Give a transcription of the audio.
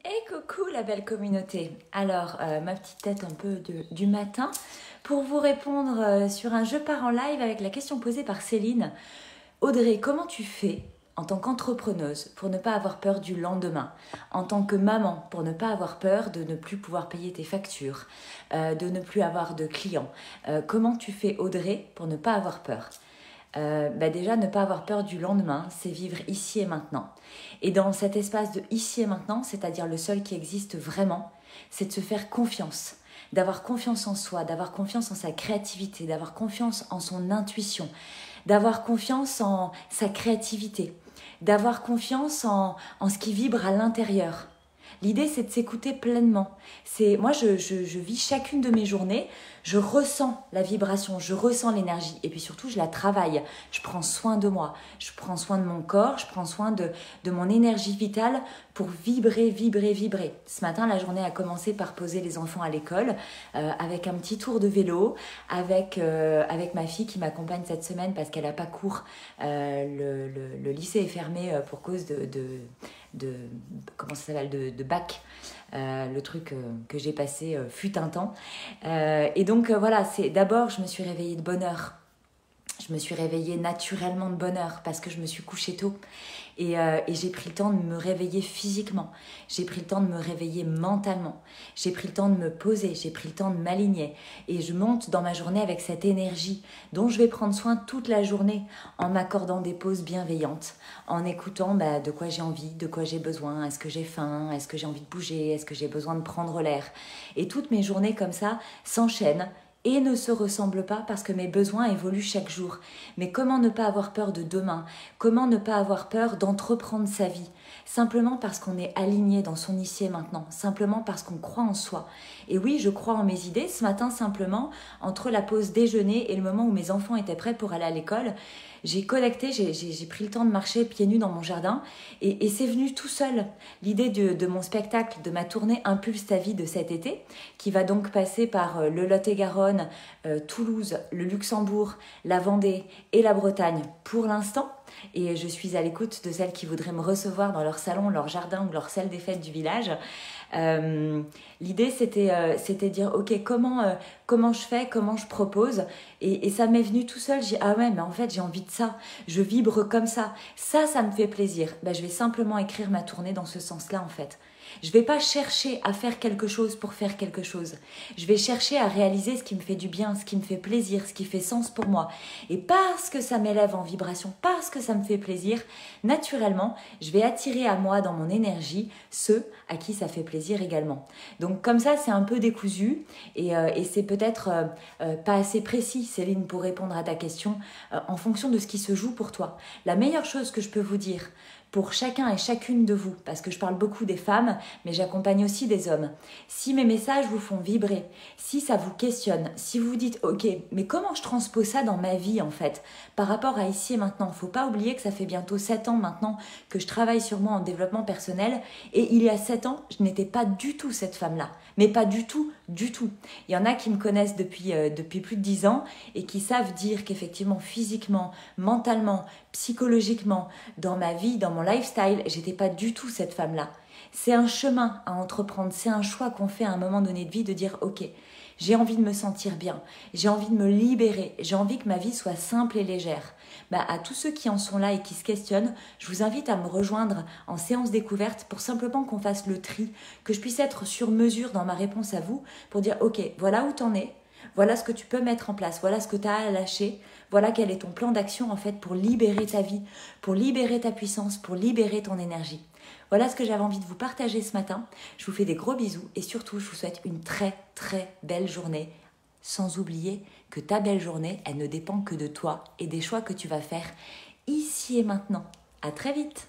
Et coucou la belle communauté. Alors, ma petite tête un peu du matin pour vous répondre sur un Je pars en live avec la question posée par Céline. Audrey, comment tu fais en tant qu'entrepreneuse pour ne pas avoir peur du lendemain, en tant que maman pour ne pas avoir peur de ne plus pouvoir payer tes factures, de ne plus avoir de clients? Comment tu fais Audrey pour ne pas avoir peur? Déjà, ne pas avoir peur du lendemain, c'est vivre ici et maintenant. Et dans cet espace de ici et maintenant, c'est-à-dire le seul qui existe vraiment, c'est de se faire confiance, d'avoir confiance en soi, d'avoir confiance en sa créativité, d'avoir confiance en son intuition, d'avoir confiance en sa créativité, d'avoir confiance en ce qui vibre à l'intérieur. L'idée, c'est de s'écouter pleinement. Moi, je vis chacune de mes journées, je ressens la vibration, je ressens l'énergie. Et puis surtout, je la travaille. Je prends soin de moi, je prends soin de mon corps, je prends soin de mon énergie vitale pour vibrer, vibrer, vibrer. Ce matin, la journée a commencé par poser les enfants à l'école, avec un petit tour de vélo, avec ma fille qui m'accompagne cette semaine parce qu'elle n'a pas cours. Le lycée est fermé pour cause comment ça s'appelle, de bac, le truc que j'ai passé fut un temps. Et donc voilà, d'abord je me suis réveillée de bonne heure. Je me suis réveillée naturellement de bonne heure parce que je me suis couchée tôt. Et j'ai pris le temps de me réveiller physiquement. J'ai pris le temps de me réveiller mentalement. J'ai pris le temps de me poser. J'ai pris le temps de m'aligner. Et je monte dans ma journée avec cette énergie dont je vais prendre soin toute la journée en m'accordant des pauses bienveillantes, en écoutant de quoi j'ai envie, de quoi j'ai besoin. Est-ce que j'ai faim? Est-ce que j'ai envie de bouger? Est-ce que j'ai besoin de prendre l'air? Et toutes mes journées comme ça s'enchaînent et ne se ressemblent pas parce que mes besoins évoluent chaque jour. Mais comment ne pas avoir peur de demain? Comment ne pas avoir peur d'entreprendre sa vie? Simplement parce qu'on est aligné dans son ici et maintenant, simplement parce qu'on croit en soi. Et oui, je crois en mes idées. Ce matin, simplement, entre la pause déjeuner et le moment où mes enfants étaient prêts pour aller à l'école, j'ai connecté, j'ai pris le temps de marcher pieds nus dans mon jardin et c'est venu tout seul. L'idée de mon spectacle, de ma tournée Impulse ta vie de cet été, qui va donc passer par le Lot-et-Garonne, Toulouse, le Luxembourg, la Vendée et la Bretagne pour l'instant. Et je suis à l'écoute de celles qui voudraient me recevoir dans leur salon, leur jardin ou leur salle des fêtes du village. L'idée c'était de dire ok, comment je fais, comment je propose, et ça m'est venu tout seul. J'ai dit ah ouais, mais en fait j'ai envie de ça, je vibre comme ça me fait plaisir. Je vais simplement écrire ma tournée dans ce sens-là en fait. Je vais pas chercher à faire quelque chose pour faire quelque chose. Je vais chercher à réaliser ce qui me fait du bien, ce qui me fait plaisir, ce qui fait sens pour moi. Et parce que ça m'élève en vibration, parce que ça me fait plaisir, naturellement, je vais attirer à moi dans mon énergie ceux à qui ça fait plaisir également. Donc comme ça, c'est un peu décousu et c'est peut-être pas assez précis, Céline, pour répondre à ta question en fonction de ce qui se joue pour toi. La meilleure chose que je peux vous dire pour chacun et chacune de vous, parce que je parle beaucoup des femmes, mais j'accompagne aussi des hommes. Si mes messages vous font vibrer, si ça vous questionne, si vous vous dites « Ok, mais comment je transpose ça dans ma vie en fait ?» par rapport à ici et maintenant. Il ne faut pas oublier que ça fait bientôt 7 ans maintenant que je travaille sur moi en développement personnel et il y a 7 ans, je n'étais pas du tout cette femme-là. Mais pas du tout, du tout. Il y en a qui me connaissent depuis plus de 10 ans et qui savent dire qu'effectivement, physiquement, mentalement, psychologiquement, dans ma vie, dans mon lifestyle, j'étais pas du tout cette femme-là. C'est un chemin à entreprendre, c'est un choix qu'on fait à un moment donné de vie de dire ok, j'ai envie de me sentir bien, j'ai envie de me libérer, j'ai envie que ma vie soit simple et légère. À tous ceux qui en sont là et qui se questionnent, je vous invite à me rejoindre en séance découverte pour simplement qu'on fasse le tri, que je puisse être sur mesure dans ma réponse à vous pour dire ok, voilà où t'en es. Voilà ce que tu peux mettre en place, voilà ce que tu as à lâcher, voilà quel est ton plan d'action en fait pour libérer ta vie, pour libérer ta puissance, pour libérer ton énergie. Voilà ce que j'avais envie de vous partager ce matin. Je vous fais des gros bisous et surtout je vous souhaite une très très belle journée. Sans oublier que ta belle journée, elle ne dépend que de toi et des choix que tu vas faire ici et maintenant. À très vite!